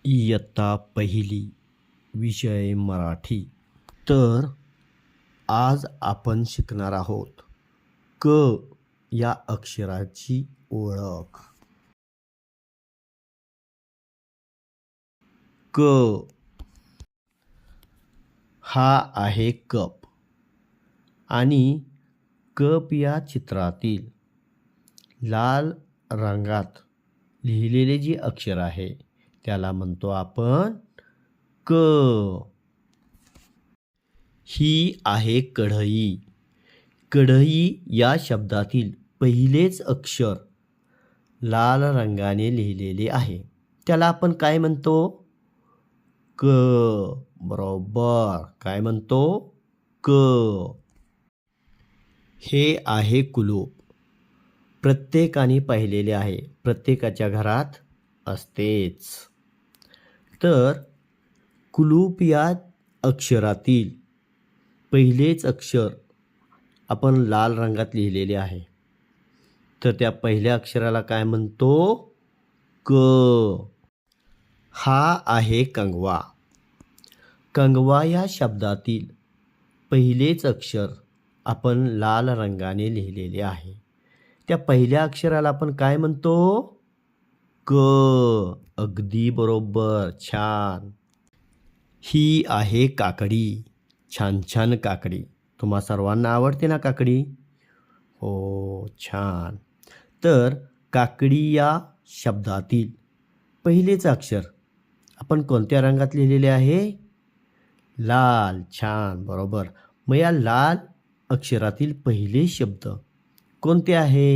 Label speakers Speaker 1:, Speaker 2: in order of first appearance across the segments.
Speaker 1: इयत्ता पहिली विषय मराठी. तर आज आपण शिकणार आहोत क या अक्षराची ओळख. क हा आहे कप आणि कप या चित्रातील लाल रंगात लिहिलेले जे अक्षर आहे त्याला म्हणतो आपण क. ही आहे कढई. कढई या शब्दातील पहिलेच अक्षर लाल रंगाने लिहिलेले आहे त्याला आपण काय म्हणतो क. बरोबर, काय म्हणतो क. हे आहे कुलूप. प्रत्येकाने पाहिलेले आहे, प्रत्येकाच्या घरात असतेच. तर कुलूप या अक्षरातील पहिलेच अक्षर आपण लाल रंगात लिहिलेले आहे तर त्या पहिल्या अक्षराला काय म्हणतो क. हा आहे कंगवा. कंगवा या शब्दातील पहिलेच अक्षर आपण लाल रंगाने लिहिलेले आहे त्या पहिल्या अक्षराला आपण काय म्हणतो क. अगदी बरोबर, छान. ही आहे काकडी. छान छान काकडी. तुम्हा सर्वांना आवडते ना काकडी? हो, छान. तर काकडी या शब्दातील पहिलेच अक्षर आपण कोणत्या रंगात लिहिलेले आहे लाल. छान, बरोबर. मग या लाल अक्षरातील पहिले शब्द कोणते आहे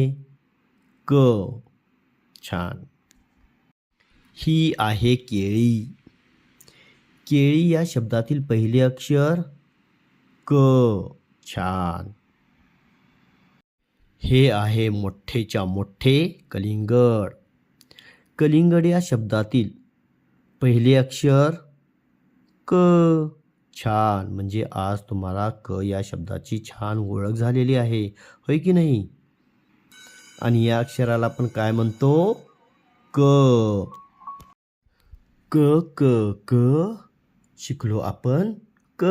Speaker 1: क. छान. ही आहे केळी. केळी या शब्दातील पहिले अक्षर क. छान. हे आहे मोठेच्या मोठे कलिंगड. कलिंगड या शब्दातील पहिले अक्षर क. छान. म्हणजे आज तुम्हाला क या शब्दाची छान ओळख झालेली आहे, होय की नाही? आणि या अक्षराला आपण काय म्हणतो क. क क क शिकलो आपण क.